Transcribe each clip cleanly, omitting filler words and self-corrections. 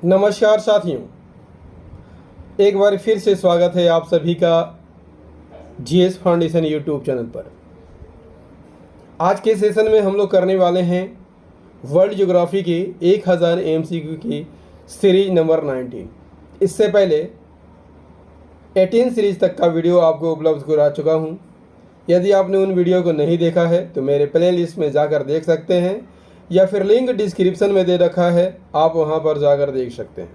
नमस्कार साथियों, एक बार फिर से स्वागत है आप सभी का जीएस फाउंडेशन यूट्यूब चैनल पर। आज के सेशन में हम लोग करने वाले हैं वर्ल्ड ज्योग्राफी के 1000 एमसीक्यू की सीरीज नंबर 19। इससे पहले 18 सीरीज तक का वीडियो आपको उपलब्ध करा चुका हूं। यदि आपने उन वीडियो को नहीं देखा है तो मेरे प्ले लिस्ट में जाकर देख सकते हैं, या फिर लिंक डिस्क्रिप्शन में दे रखा है, आप वहां पर जाकर देख सकते हैं।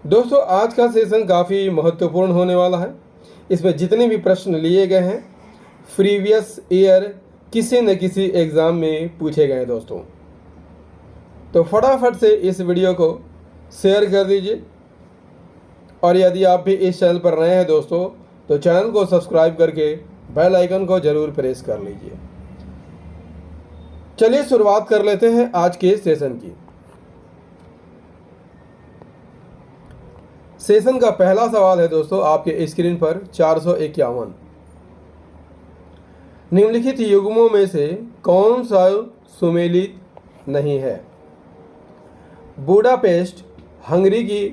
दोस्तों, आज का सेशन काफ़ी महत्वपूर्ण होने वाला है। इसमें जितने भी प्रश्न लिए गए हैं प्रीवियस ईयर किसी न किसी एग्ज़ाम में पूछे गए दोस्तों। तो फटाफट से इस वीडियो को शेयर कर दीजिए, और यदि आप भी इस चैनल पर नए हैं दोस्तों तो चैनल को सब्सक्राइब करके बेल आइकन को ज़रूर प्रेस कर लीजिए। चलिए शुरुआत कर लेते हैं आज के सेशन की। सेशन का पहला सवाल है दोस्तों आपके स्क्रीन पर 451। निम्नलिखित युग्मों में से कौन सा सुमेलित नहीं है? बुडापेस्ट हंगरी की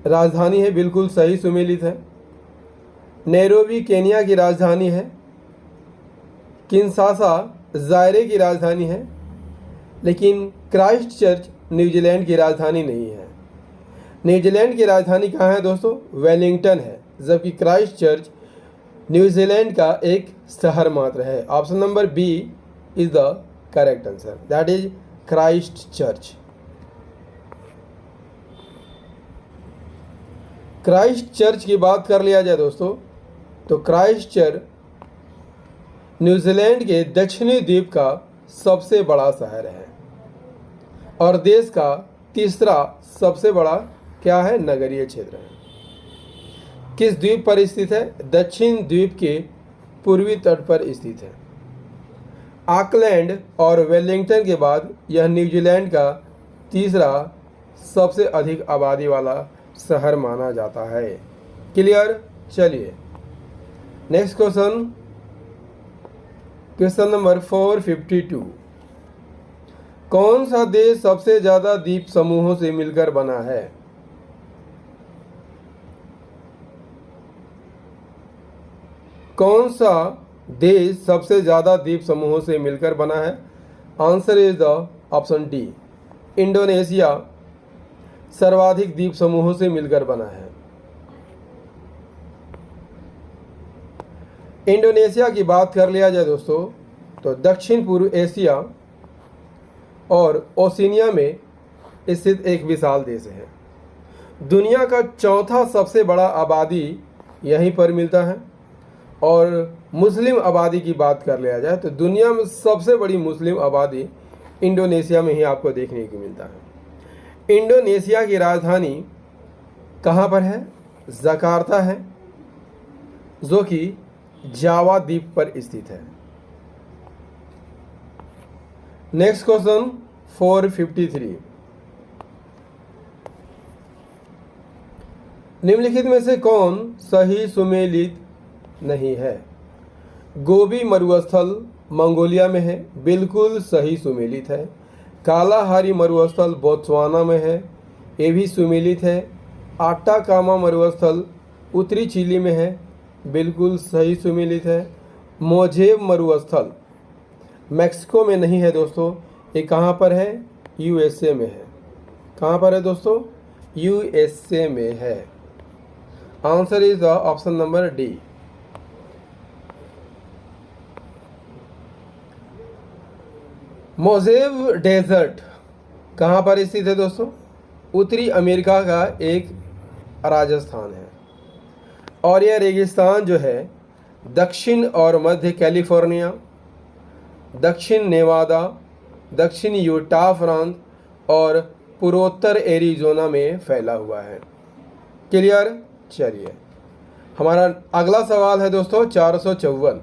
राजधानी है, बिल्कुल सही सुमेलित है। नैरोबी केनिया की राजधानी है। किंशासा जायरे की राजधानी है, लेकिन क्राइस्ट चर्च न्यूजीलैंड की राजधानी नहीं है। न्यूजीलैंड की राजधानी कहाँ है दोस्तों? वेलिंगटन है, जबकि क्राइस्ट चर्च न्यूजीलैंड का एक शहर मात्र है। Option number B is the correct answer, that is Christ Church. Christ Church की बात कर लिया जाए दोस्तों तो क्राइस्ट चर्च न्यूजीलैंड के दक्षिणी द्वीप का सबसे बड़ा शहर है और देश का तीसरा सबसे बड़ा क्या है? नगरीय क्षेत्र है। किस द्वीप पर स्थित है? दक्षिण द्वीप के पूर्वी तट पर स्थित है। ऑकलैंड और वेलिंगटन के बाद यह न्यूजीलैंड का तीसरा सबसे अधिक आबादी वाला शहर माना जाता है। क्लियर? चलिए नेक्स्ट क्वेश्चन, क्वेश्चन नंबर 452। कौन सा देश सबसे ज्यादा द्वीप समूहों से मिलकर बना है? कौन सा देश सबसे ज्यादा द्वीप समूहों से मिलकर बना है? Answer is the option D, Indonesia सर्वाधिक द्वीप समूहों से मिलकर बना है। इंडोनेशिया की बात कर लिया जाए दोस्तों तो दक्षिण पूर्व एशिया और ओशिनिया में स्थित एक विशाल देश है। दुनिया का चौथा सबसे बड़ा आबादी यहीं पर मिलता है। और मुस्लिम आबादी की बात कर लिया जाए तो दुनिया में सबसे बड़ी मुस्लिम आबादी इंडोनेशिया में ही आपको देखने को मिलता है। इंडोनेशिया की राजधानी कहाँ पर है? जकार्ता है, जो कि जावा द्वीप पर स्थित है। Next question 453। निम्नलिखित में से कौन सही सुमेलित नहीं है? गोबी मरुस्थल मंगोलिया में है, बिल्कुल सही सुमेलित है। कालाहारी मरुस्थल बोत्सवाना में है, ये भी सुमेलित है। आटाकामा मरुस्थल उत्तरी चिली में है, बिल्कुल सही सुमेलित है। मोजेव मरुस्थल मैक्सिको में नहीं है दोस्तों, ये कहाँ पर है? यूएसए में है। कहाँ पर है दोस्तों? यूएसए में है। Answer is the option number D. Mojave desert कहाँ पर स्थित है दोस्तों? उत्तरी अमेरिका का एक राजस्थान है, और यह रेगिस्तान जो है दक्षिण और मध्य कैलिफोर्निया, दक्षिण नेवादा, दक्षिण यूटा प्रांत और पूर्वोत्तर एरिजोना में फैला हुआ है। क्लियर? चलिए हमारा अगला सवाल है दोस्तों 454।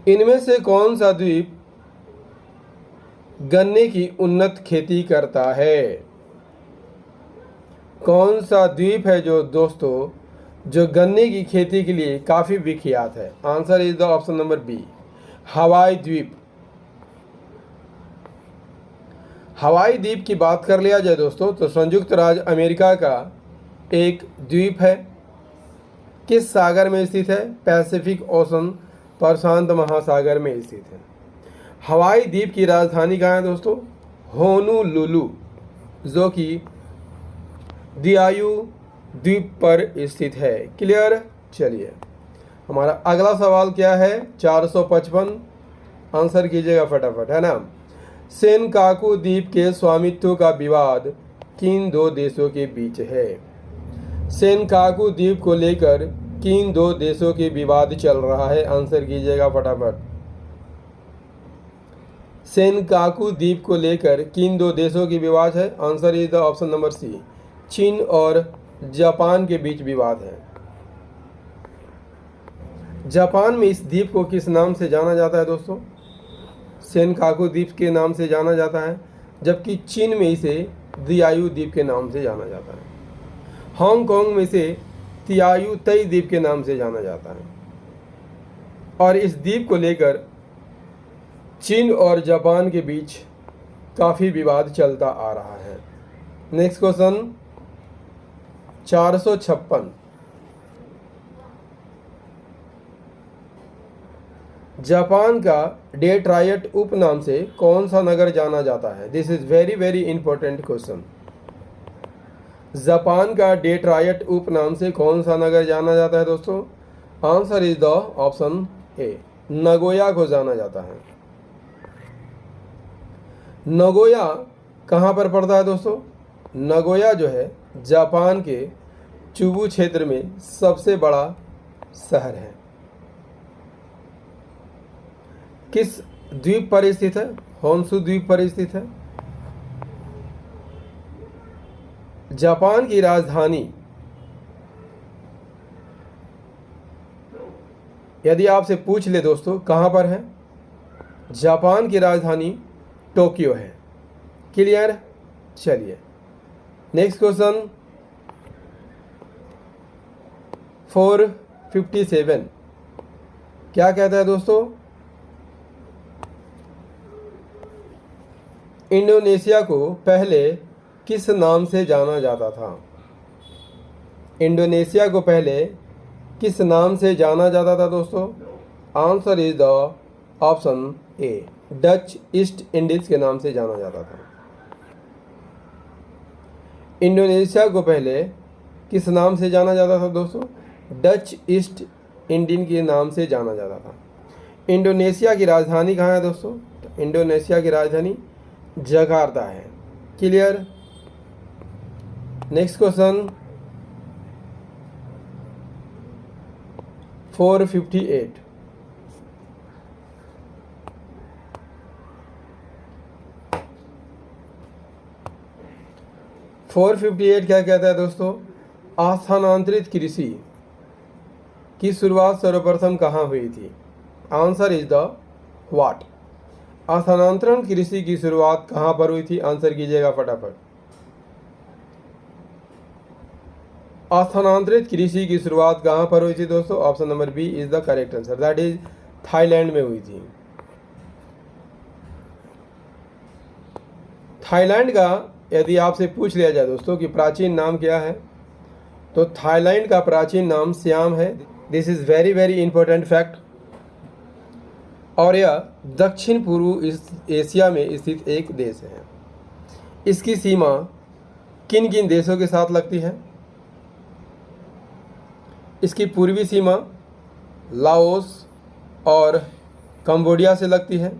इनमें से कौन सा द्वीप गन्ने की उन्नत खेती करता है? कौन सा द्वीप है जो दोस्तों जो गन्ने की खेती के लिए काफ़ी विख्यात है? Answer is the option number B, Hawaii द्वीप। हवाई द्वीप की बात कर लिया जाए दोस्तों तो संयुक्त राज्य अमेरिका का एक द्वीप है। किस सागर में स्थित है? पैसिफिक ओशन, प्रशांत महासागर में स्थित है। हवाई द्वीप की राजधानी कहाँ है दोस्तों? होनोलुलु, जो कि दियायु द्वीप पर स्थित है। क्लियर? चलिए हमारा अगला सवाल क्या है? 455, आंसर कीजिएगा फटाफट, है ना। सेनकाकू द्वीप के स्वामित्व का विवाद किन दो देशों के बीच है? सेनकाकू द्वीप को लेकर किन दो देशों के विवाद चल रहा है? आंसर कीजिएगा फटाफट। सेनकाकू द्वीप को लेकर किन दो देशों की विवाद है? Answer is the option number C, चीन और जापान के बीच विवाद है। जापान में इस द्वीप को किस नाम से जाना जाता है दोस्तों? सेनकाकू द्वीप के नाम से जाना जाता है, जबकि चीन में इसे दियायु द्वीप के नाम से जाना जाता है। हांगकांग में इसे तियायु तई द्वीप के नाम से जाना जाता है। और इस द्वीप को लेकर चीन और जापान के बीच काफ़ी विवाद चलता आ रहा है। नेक्स्ट क्वेश्चन 456, जापान का डेट्रॉयट उपनाम से कौन सा नगर जाना जाता है? This is very very important question. Japan का डेट्रॉयट उपनाम से कौन सा नगर जाना जाता है दोस्तों? Answer is the option A, Nagoya को जाना जाता है। नगोया कहाँ पर पड़ता है दोस्तों? नगोया जो है जापान के चुबू क्षेत्र में सबसे बड़ा शहर है। किस द्वीप पर स्थित है? होन्शु द्वीप पर स्थित है। जापान की राजधानी, यदि आपसे पूछ ले दोस्तों कहाँ पर है? जापान की राजधानी टोक्यो है। क्लियर? चलिए नेक्स्ट क्वेश्चन 457 क्या कहता है दोस्तों? इंडोनेशिया को पहले किस नाम से जाना जाता था? इंडोनेशिया को पहले किस नाम से जाना जाता था दोस्तों? Answer is the option A, Dutch east Indies के नाम से जाना जाता था। इंडोनेशिया को पहले किस नाम से जाना जाता था दोस्तों? डच ईस्ट इंडियन के नाम से जाना जाता था। इंडोनेशिया की राजधानी कहाँ है दोस्तों? तो इंडोनेशिया की राजधानी जकार्ता है। क्लियर? नेक्स्ट क्वेश्चन 458, क्या कहता है दोस्तों? स्थानांतरित कृषि की शुरुआत सर्वप्रथम कहाँ हुई थी? Answer is the what. स्थानांतरण कृषि की शुरुआत कहाँ पर हुई थी? आंसर कीजिएगा फटाफट। स्थानांतरित कृषि की शुरुआत कहाँ पर हुई थी दोस्तों? Option number B is the correct answer, that is Thailand में हुई थी। थाईलैंड का यदि आपसे पूछ लिया जाए दोस्तों कि प्राचीन नाम क्या है, तो थाईलैंड का प्राचीन नाम सियाम है। This is very very important fact. और यह दक्षिण पूर्व एशिया में स्थित एक देश है। इसकी सीमा किन किन देशों के साथ लगती है? इसकी पूर्वी सीमा लाओस और कंबोडिया से लगती है।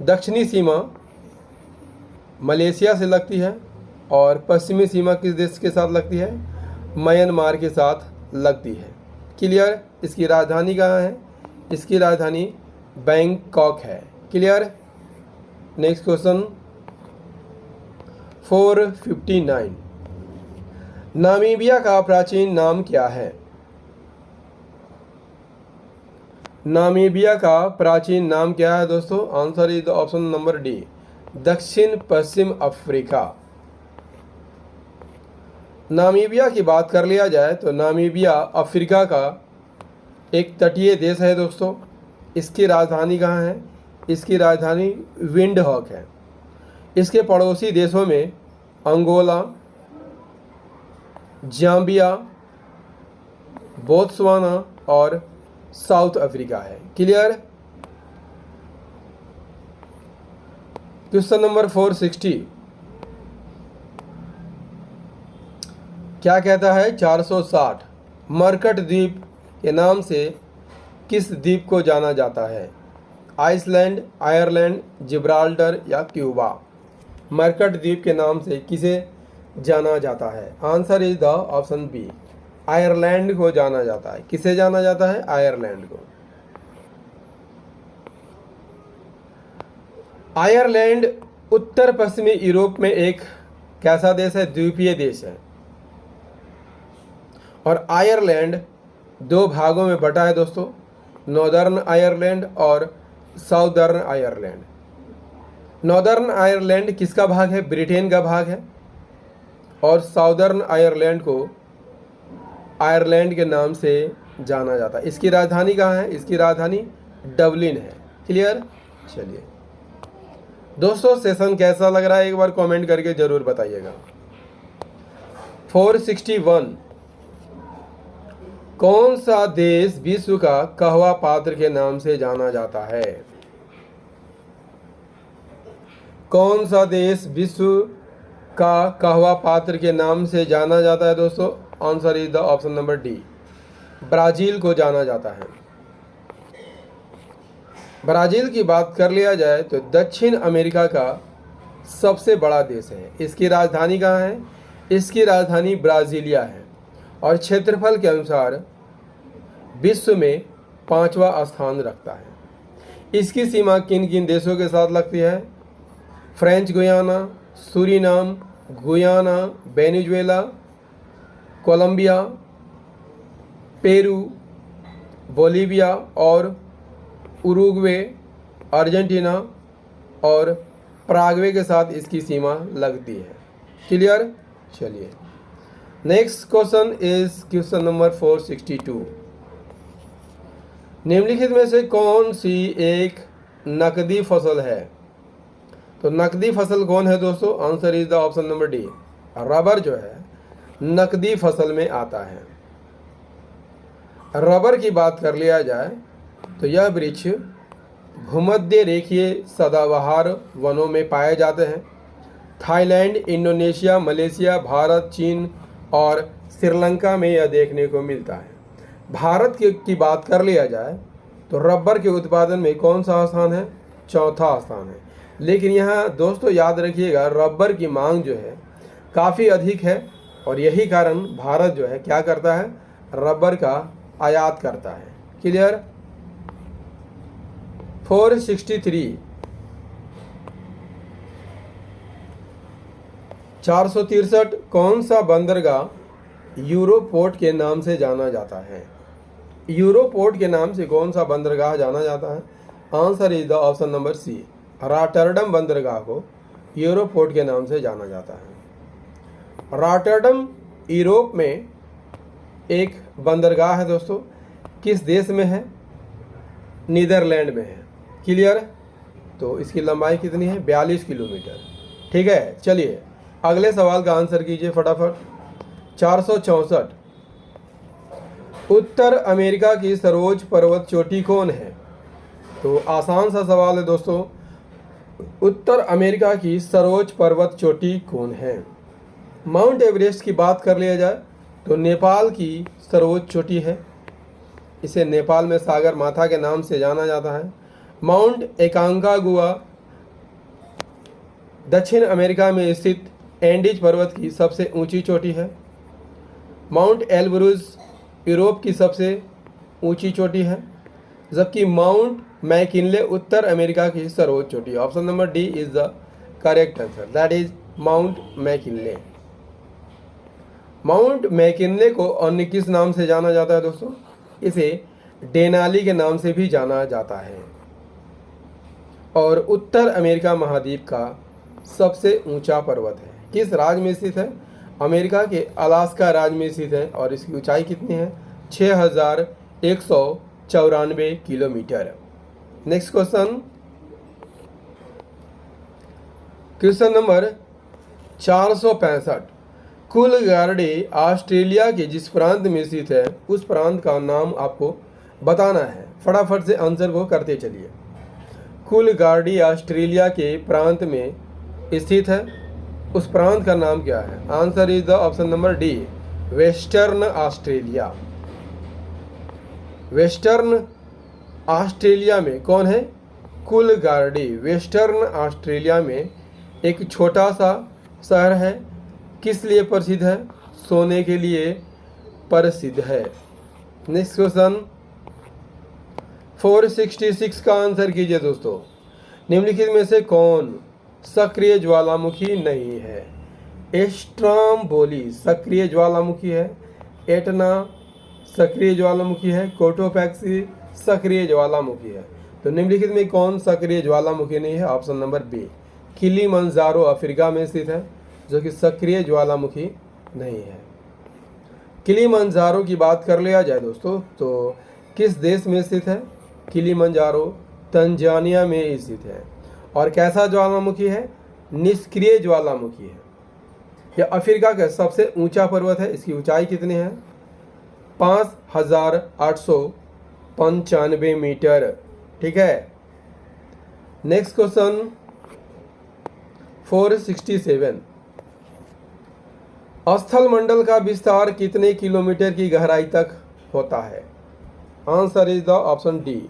दक्षिणी सीमा मलेशिया से लगती है। और पश्चिमी सीमा किस देश के साथ लगती है? म्यांमार के साथ लगती है। क्लियर? इसकी राजधानी कहाँ है? इसकी राजधानी बैंकॉक है। क्लियर? नेक्स्ट क्वेश्चन 459, नामीबिया का प्राचीन नाम क्या है? नामीबिया का प्राचीन नाम क्या है दोस्तों? Answer is the option number D, दक्षिण पश्चिम अफ्रीका। नामीबिया की बात कर लिया जाए तो नामीबिया अफ्रीका का एक तटीय देश है दोस्तों। इसकी राजधानी कहाँ है? इसकी राजधानी विंडहॉक है। इसके पड़ोसी देशों में अंगोला, जाम्बिया, बोत्सवाना और साउथ अफ्रीका है। क्लियर। क्वेश्चन नंबर 460 क्या कहता है? 460 मरकट द्वीप के नाम से किस द्वीप को जाना जाता है? आइसलैंड, आयरलैंड, जिब्राल्टर या क्यूबा? मरकट द्वीप के नाम से किसे जाना जाता है? Answer is the option B, Ireland को जाना जाता है। किसे जाना जाता है? आयरलैंड को। आयरलैंड उत्तर पश्चिमी यूरोप में एक कैसा देश है? द्वीपीय देश है। और आयरलैंड दो भागों में बटा है दोस्तों, नॉर्दर्न आयरलैंड और साउदर्न आयरलैंड। नॉर्दर्न आयरलैंड किसका भाग है? ब्रिटेन का भाग है। और साउदर्न आयरलैंड को आयरलैंड के नाम से जाना जाता है। इसकी राजधानी कहाँ है? इसकी राजधानी डबलिन है। क्लियर। चलिए दोस्तों, सेशन कैसा लग रहा है एक बार कमेंट करके जरूर बताइएगा। 461 कौन सा देश विश्व का कहवा पात्र के नाम से जाना जाता है? कौन सा देश विश्व का कहवा पात्र के नाम से जाना जाता है दोस्तों? Answer is the option number D, Brazil को जाना जाता है। ब्राजील की बात कर लिया जाए तो दक्षिण अमेरिका का सबसे बड़ा देश है। इसकी राजधानी कहाँ है? इसकी राजधानी ब्राजीलिया है। और क्षेत्रफल के अनुसार विश्व में 5वां स्थान रखता है। इसकी सीमा किन किन देशों के साथ लगती है? French Guiana, Suriname, Guiana, Venezuela, Colombia, Peru, Bolivia और उरुग्वे, अर्जेंटीना और पराग्वे के साथ इसकी सीमा लगती है। क्लियर। चलिए next question is question number 462 निम्नलिखित में से कौन सी एक नकदी फसल है? तो नकदी फसल कौन है दोस्तों? Answer is the option number D, rubber जो है नकदी फसल में आता है। रबर की बात कर लिया जाए तो यह वृक्ष भूमध्य रेखीय सदाबहार वनों में पाए जाते हैं। थाईलैंड, इंडोनेशिया, मलेशिया, भारत, चीन और श्रीलंका में यह देखने को मिलता है। भारत की बात कर लिया जाए तो रबर के उत्पादन में कौन सा स्थान है? चौथा स्थान है। लेकिन यहाँ दोस्तों याद रखिएगा, रबर की मांग जो है काफ़ी अधिक है और यही कारण भारत जो है क्या करता है? रबर का आयात करता है। क्लियर। 463 463 कौन सा बंदरगाह यूरोपोर्ट के नाम से जाना जाता है? यूरोपोर्ट के नाम से कौन सा बंदरगाह जाना जाता है? Answer is the option number C, Rotterdam बंदरगाह को यूरोपोर्ट के नाम से जाना जाता है। रॉटरडम यूरोप में एक बंदरगाह है दोस्तों। किस देश में है? नीदरलैंड में है। क्लियर। तो इसकी लंबाई कितनी है? 42 किलोमीटर। ठीक है। चलिए अगले सवाल का आंसर कीजिए फटाफट। 464 उत्तर अमेरिका की सर्वोच्च पर्वत चोटी कौन है? तो आसान सा सवाल है दोस्तों, उत्तर अमेरिका की सर्वोच्च पर्वत चोटी कौन है? माउंट एवरेस्ट की बात कर लिया जाए तो नेपाल की सर्वोच्च चोटी है। इसे नेपाल में सागर माथा के नाम से जाना जाता है। माउंट एकांकागुआ दक्षिण अमेरिका में स्थित एंडीज पर्वत की सबसे ऊंची चोटी है। माउंट एलब्रूज यूरोप की सबसे ऊंची चोटी है, जबकि माउंट मैकिनले उत्तर अमेरिका की सर्वोच्च चोटी है। Option number D is the correct answer, that is mount McKinley. Mount McKinley को अन्य किस नाम से जाना जाता है दोस्तों? इसे डेनाली के नाम से भी जाना जाता है और उत्तर अमेरिका महाद्वीप का सबसे ऊंचा पर्वत है। किस राज्य में स्थित है? अमेरिका के अलास्का राज्य में स्थित है और इसकी ऊंचाई कितनी है? 6194 kilometre. Next question question number 465, कुल गार्डे ऑस्ट्रेलिया के जिस प्रांत में स्थित है उस प्रांत का नाम आपको बताना है। फटाफट से आंसर को करते चलिए। कुल गार्डी ऑस्ट्रेलिया के प्रांत में स्थित है, उस प्रांत का नाम क्या है? Answer is the option number D, western Australia. Western Australia में कौन है? कुल गार्डी वेस्टर्न ऑस्ट्रेलिया में एक छोटा सा शहर है। किस लिए प्रसिद्ध है? सोने के लिए प्रसिद्ध है। नेक्स्ट क्वेश्चन 466 का आंसर कीजिए दोस्तों। निम्नलिखित में से कौन सक्रिय ज्वालामुखी नहीं है? एस्ट्रोम्बोली सक्रिय ज्वालामुखी है, एटना सक्रिय ज्वालामुखी है, कोटोपैक्सी सक्रिय ज्वालामुखी है। तो निम्नलिखित में कौन सक्रिय ज्वालामुखी नहीं है? Option number B, Kilimanjaro Africa में स्थित है जो कि सक्रिय ज्वालामुखी नहीं है। किलिमंजारो की बात कर लिया जाए दोस्तों तो किस देश में स्थित है? किलिमंजारो तंजानिया में स्थित है। और कैसा ज्वालामुखी है? निष्क्रिय ज्वालामुखी है। यह अफ्रीका का सबसे ऊंचा पर्वत है। इसकी ऊंचाई कितनी है? 5895 मीटर। ठीक है। नेक्स्ट क्वेश्चन 467, स्थल मंडल का विस्तार कितने किलोमीटर की गहराई तक होता है? Answer is the option D,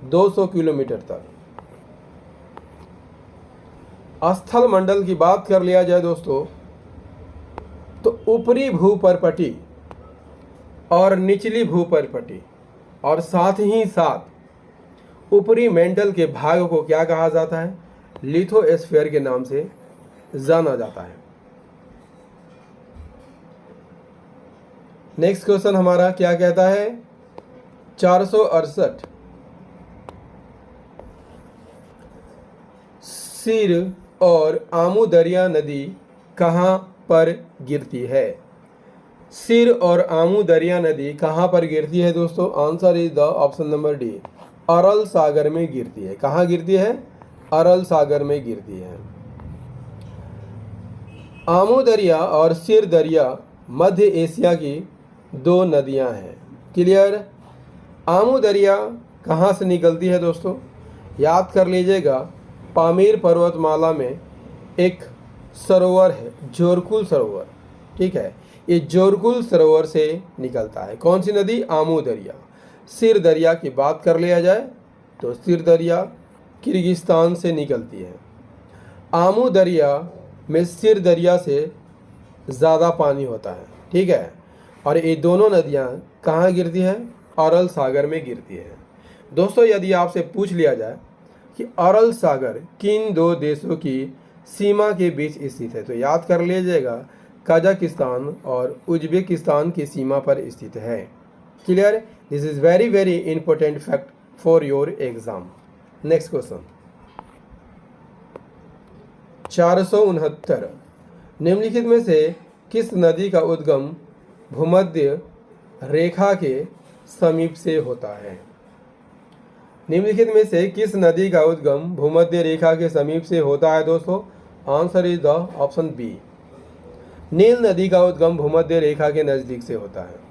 200 kilometre तक। स्थल मंडल की बात कर लिया जाए दोस्तों तो ऊपरी भूपर्पटी और निचली भूपर्पटी और साथ ही साथ ऊपरी मेंटल के भाग को क्या कहा जाता है? लिथोस्फीयर के नाम से जाना जाता है। नेक्स्ट क्वेश्चन हमारा क्या कहता है? 468, सिर और आमू दरिया नदी कहाँ पर गिरती है? सिर और आमू दरिया नदी कहाँ पर गिरती है दोस्तों? Answer is the option number D, Aral सागर में गिरती है। कहाँ गिरती है? अरल सागर में गिरती है। आमू दरिया और सिर दरिया मध्य एशिया की दो नदियां हैं। क्लियर? आमू दरिया कहाँ से निकलती है दोस्तों? याद कर लीजिएगा, पामीर पर्वतमाला में एक सरोवर है, जोरकुल सरोवर। ठीक है, ये जोरकुल सरोवर से निकलता है। कौन सी नदी? आमू दरिया। सिर दरिया की बात कर लिया जाए तो सिर दरिया किर्गिस्तान से निकलती है। आमू दरिया में सिर दरिया से ज़्यादा पानी होता है। ठीक है, और ये दोनों नदियाँ कहाँ गिरती है? अरल सागर में गिरती है। दोस्तों, यदि आपसे पूछ लिया जाए कि अरल सागर किन दो देशों की सीमा के बीच स्थित है, तो याद कर लीजिएगा, कजाकिस्तान और उज्बेकिस्तान की सीमा पर स्थित है। Clear? This is very very important fact for your exam. Next question 469, निम्नलिखित में से किस नदी का उद्गम भूमध्य रेखा के समीप से होता है? निम्नलिखित में से किस नदी का उद्गम भूमध्य रेखा के समीप से होता है दोस्तों? Answer is the option B, नील नदी का उद्गम भूमध्य रेखा के नजदीक से होता है।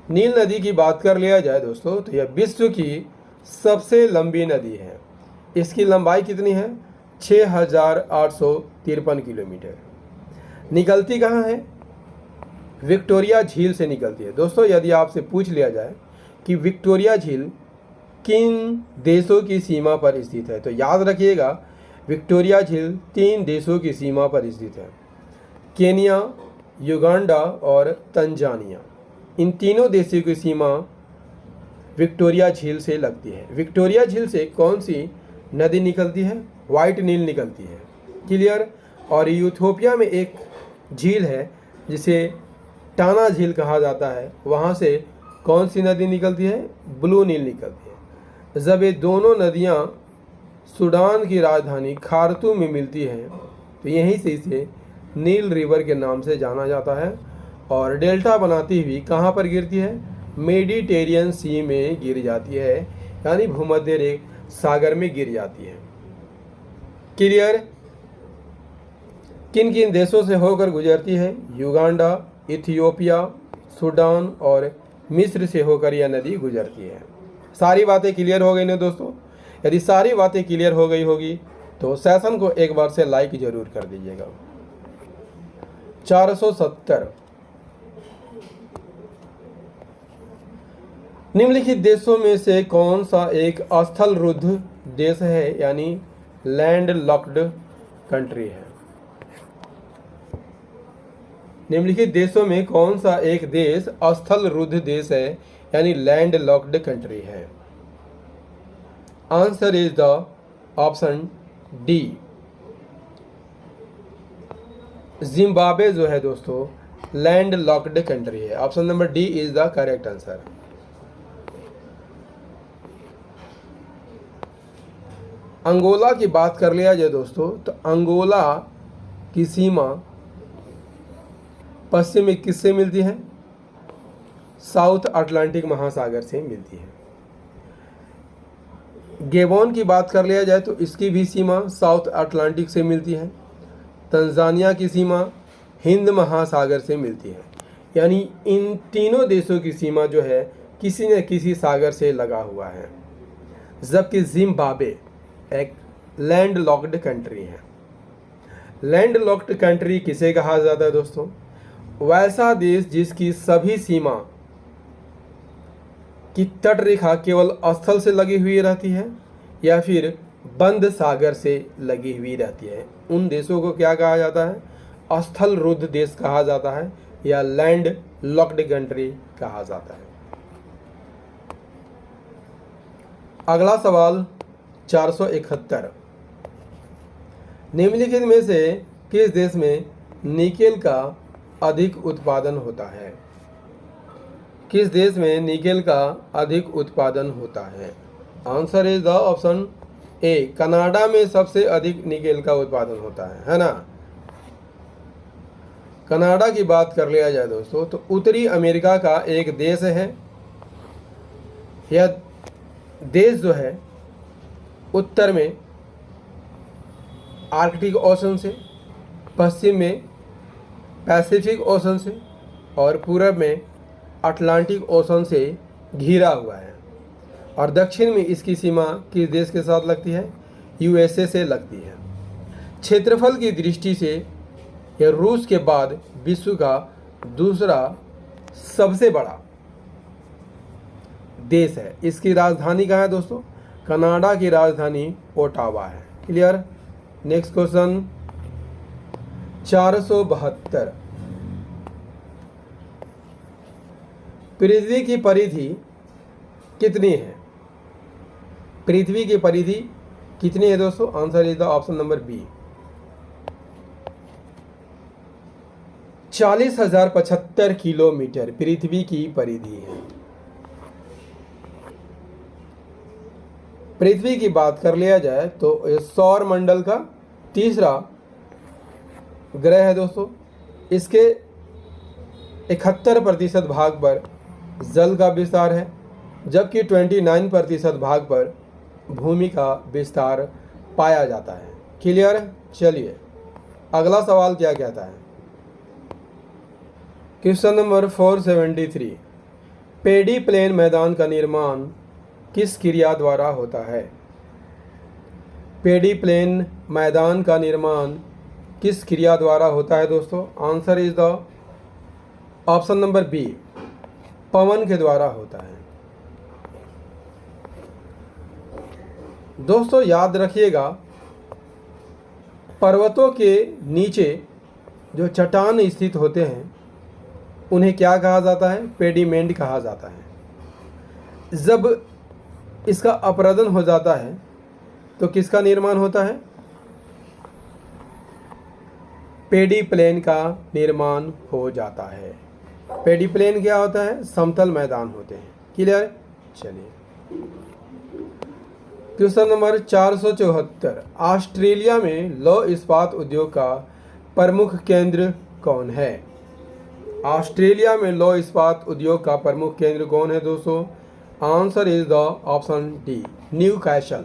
नील नदी की बात कर लिया जाए दोस्तों तो यह विश्व की सबसे लंबी नदी है। इसकी लंबाई कितनी है? 6853 किलोमीटर। निकलती कहाँ है? विक्टोरिया झील से निकलती है। दोस्तों, यदि आपसे पूछ लिया जाए कि विक्टोरिया झील किन देशों की सीमा पर स्थित है, तो याद रखिएगा, विक्टोरिया झील 3 देशों की सीमा पर स्थित है, केनिया, युगांडा और तंजानिया। इन तीनों देशों की सीमा विक्टोरिया झील से लगती है। विक्टोरिया झील से कौन सी नदी निकलती है? वाइट नील निकलती है। क्लियर? और यूथोपिया में एक झील है जिसे टाना झील कहा जाता है, वहाँ से कौन सी नदी निकलती है? ब्लू नील निकलती है। जब ये दोनों नदियाँ सूडान की राजधानी खार्तूम में मिलती हैं तो यहीं से इसे नील रिवर के नाम से जाना जाता है और डेल्टा बनाती हुई कहाँ पर गिरती है? मेडिटेरियन सी में गिर जाती है, यानी भूमध्य सागर में गिर जाती है। क्लियर। किन किन देशों से होकर गुजरती है? युगांडा, इथियोपिया, सूडान और मिस्र से होकर यह नदी गुजरती है। सारी बातें क्लियर हो गई ना दोस्तों? यदि सारी बातें क्लियर हो गई होगी तो सेशन को एक बार से लाइक जरूर कर दीजिएगा। 470 निम्नलिखित देशों में से कौन सा एक स्थल रुद्ध देश है, यानी लैंड लॉक्ड कंट्री है? निम्नलिखित देशों में कौन सा एक देश स्थल रुद्ध देश है, यानी लैंड लॉक्ड कंट्री है? Answer is the option D, Zimbabwe जो है दोस्तों लैंड लॉक्ड कंट्री है। Option number D is the correct answer. Angola की बात कर लिया जाए दोस्तों तो अंगोला की सीमा पश्चिम में किससे मिलती है? साउथ अटलांटिक महासागर से मिलती है। गेबोन की बात कर लिया जाए तो इसकी भी सीमा साउथ अटलांटिक से मिलती है। तंजानिया की सीमा हिंद महासागर से मिलती है। यानी इन तीनों देशों की सीमा जो है किसी न किसी सागर से लगा हुआ है, जबकि जिम्बाब्वे एक लैंड लॉक्ड कंट्री है। लैंड लॉक्ड कंट्री किसे कहा जाता है दोस्तों? वैसा देश जिसकी सभी सीमा की तट रेखा केवल स्थल से लगी हुई रहती है या फिर बंद सागर से लगी हुई रहती है, उन देशों को क्या कहा जाता है? स्थल रुद्ध देश कहा जाता है या लैंड लॉक्ड कंट्री कहा जाता है। अगला सवाल 471 निम्नलिखित में से किस देश में निकेल का अधिक उत्पादन होता है? किस देश में निकेल का अधिक उत्पादन होता है? Answer is the option A, Canada में सबसे अधिक निकेल का उत्पादन होता है ना। कनाडा की बात कर लिया जाए दोस्तों तो उत्तरी अमेरिका का एक देश है। यह देश जो है उत्तर में आर्कटिक ओशन से, पश्चिम में पैसिफिक ओशन से और पूरब में अटलांटिक ओशन से घिरा हुआ है और दक्षिण में इसकी सीमा किस देश के साथ लगती है? यूएसए से लगती है। क्षेत्रफल की दृष्टि से यह रूस के बाद विश्व का दूसरा सबसे बड़ा देश है। इसकी राजधानी कहाँ है दोस्तों? कनाडा की राजधानी ओटावा है। क्लियर। नेक्स्ट क्वेश्चन 472 पृथ्वी की परिधि कितनी है? पृथ्वी की परिधि कितनी है दोस्तों? Answer is the option number B, 40,075 kilometre पृथ्वी की परिधि है। पृथ्वी की बात कर लिया जाए तो सौर मंडल का तीसरा ग्रह है दोस्तों। इसके 71% भाग पर जल का विस्तार है, जबकि 29% भाग पर भूमि का विस्तार पाया जाता है। क्लियर। चलिए अगला सवाल क्या कहता है? क्वेश्चन नंबर 473 पेडी प्लेन मैदान का निर्माण किस क्रिया द्वारा होता है? पेडी प्लेन मैदान का निर्माण किस क्रिया द्वारा होता है दोस्तों? Answer is the option number B, पवन के द्वारा होता है। दोस्तों याद रखिएगा, पर्वतों के नीचे जो चट्टान स्थित होते हैं उन्हें क्या कहा जाता है? पेडीमेंट कहा जाता है। जब इसका अपरदन हो जाता है तो किसका निर्माण होता है? पेडी प्लेन का निर्माण हो जाता है। पेडी प्लेन क्या होता है? समतल मैदान होते हैं। क्लियर। चलिए क्वेश्चन नंबर 474 ऑस्ट्रेलिया में लौह इस्पात उद्योग का प्रमुख केंद्र कौन है? ऑस्ट्रेलिया में लौह इस्पात उद्योग का प्रमुख केंद्र कौन है दोस्तों? Answer is the option D, new castle.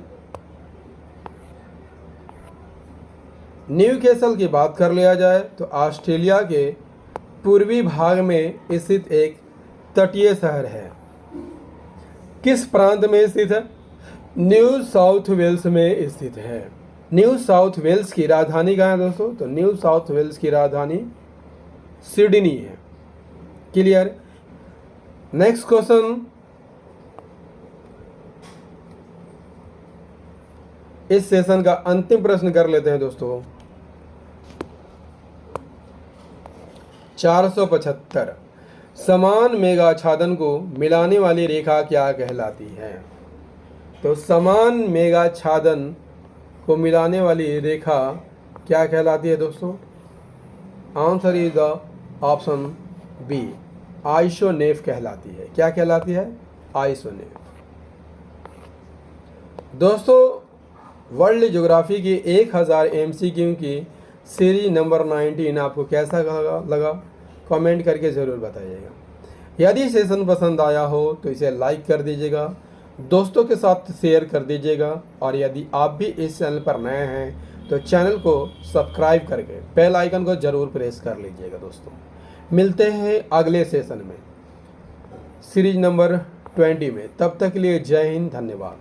Newcastle की बात कर लिया जाए तो ऑस्ट्रेलिया के पूर्वी भाग में स्थित एक तटीय शहर है। किस प्रांत में स्थित है? न्यू साउथ वेल्स में स्थित है। न्यू साउथ वेल्स की राजधानी कहाँ है दोस्तों? तो न्यू साउथ वेल्स की राजधानी सिडनी है। क्लियर? नेक्स्ट क्वेश्चन, इस सेशन का अंतिम प्रश्न कर लेते हैं दोस्तों। 475 समान मेघाच्छादन को मिलाने वाली रेखा क्या कहलाती है? तो समान मेघाच्छादन को मिलाने वाली रेखा क्या कहलाती है दोस्तों? Answer is the option B, isoneph कहलाती है। क्या कहलाती है? आइसोनेफ। दोस्तों, वर्ल्ड ज्योग्राफी की 1000 MCQ की सीरीज नंबर 19 आपको कैसा लगा कमेंट करके ज़रूर बताइएगा। यदि सेशन पसंद आया हो तो इसे लाइक कर दीजिएगा, दोस्तों के साथ शेयर कर दीजिएगा, और यदि आप भी इस चैनल पर नए हैं तो चैनल को सब्सक्राइब करके बेल आइकन को ज़रूर प्रेस कर लीजिएगा। दोस्तों, मिलते हैं अगले सेशन में सीरीज नंबर 20 में। तब तक के लिए जय हिंद, धन्यवाद।